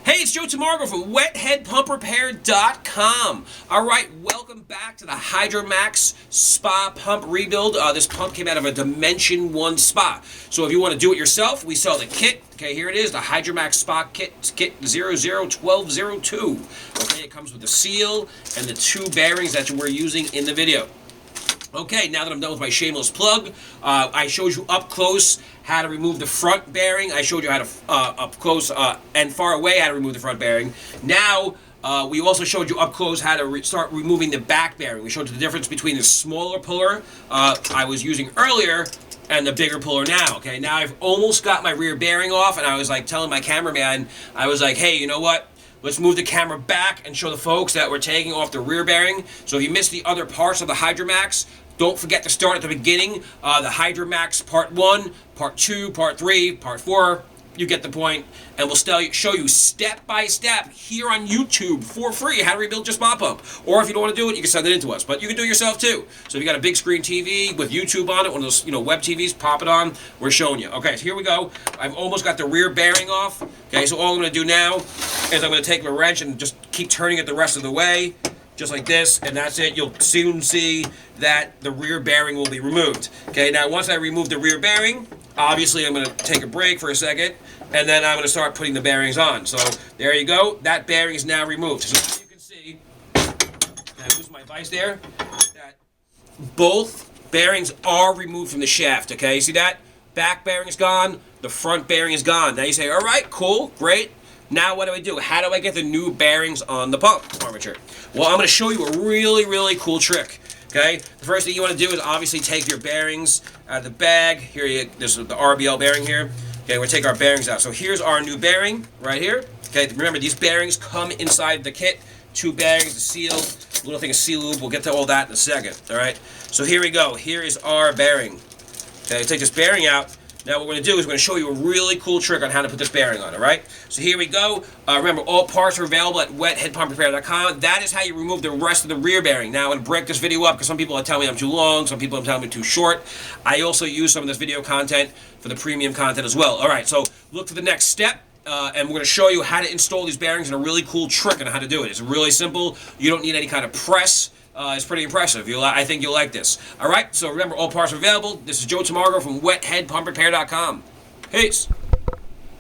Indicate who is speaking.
Speaker 1: Hey, it's Joe Tamargo from WetHeadPumpRepair.com. All right, welcome back to the Hydramax Spa Pump rebuild. This pump came out of a Dimension 1 spa. So if you want to do it yourself, we sell the kit. Okay, here it is, the Hydramax Spa Kit 001202. Okay, it comes with the seal and the two bearings that we're using in the video. Okay, now that I'm done with my shameless plug, I showed you up close how to remove the front bearing. I showed you how to, up close and far away, how to remove the front bearing. Now, we also showed you up close how to start removing the back bearing. We showed you the difference between the smaller puller I was using earlier and the bigger puller now. Okay, now I've almost got my rear bearing off, and I was like telling my cameraman, I was like, hey, you know what? Let's move the camera back and show the folks that we're taking off the rear bearing. So if you missed the other parts of the Hydramax, don't forget to start at the beginning. The Hydramax Part 1, Part 2, Part 3, Part 4. You get the point. And we'll show you step by step here on YouTube for free how to rebuild your spa pump. Or if you don't want to do it, you can send it in to us. But you can do it yourself too. So if you got a big screen TV with YouTube on it, one of those web TVs, pop it on. We're showing you. Okay, so here we go. I've almost got the rear bearing off. Okay, so all I'm going to do now is I'm going to take my wrench and just keep turning it the rest of the way. Just like this, and that's it. You'll soon see that the rear bearing will be removed. Okay, now once I remove the rear bearing, obviously I'm going to take a break for a second, and then I'm going to start putting the bearings on. So there you go. That bearing is now removed. So as you can see, I lose my vise there, that both bearings are removed from the shaft. Okay, you see that? Back bearing is gone. The front bearing is gone. Now you say, all right, cool, great. Now what do? How do I get the new bearings on the pump armature? Well, I'm going to show you a really, really cool trick. Okay, the first thing you want to do is obviously take your bearings out of the bag. Here, this is the RBL bearing here. Okay, we're going to take our bearings out. So here's our new bearing right here. Okay, remember these bearings come inside the kit. Two bearings, the seal, a little thing of seal lube. We'll get to all that in a second. All right. So here we go. Here is our bearing. Okay, take this bearing out. Now what we're going to do is we're going to show you a really cool trick on how to put this bearing on, all right? So here we go. Remember, all parts are available at WetHeadPumpRepair.com. That is how you remove the rest of the rear bearing. Now I'm going to break this video up because some people are telling me I'm too long, some people are telling me too short. I also use some of this video content for the premium content as well. All right, so look for the next step. And we're going to show you how to install these bearings and a really cool trick on how to do it. It's really simple. You don't need any kind of press. It's pretty impressive. I think you'll like this. All right, so remember, all parts are available. This is Joe Tamargo from WetHeadPumpRepair.com. Peace.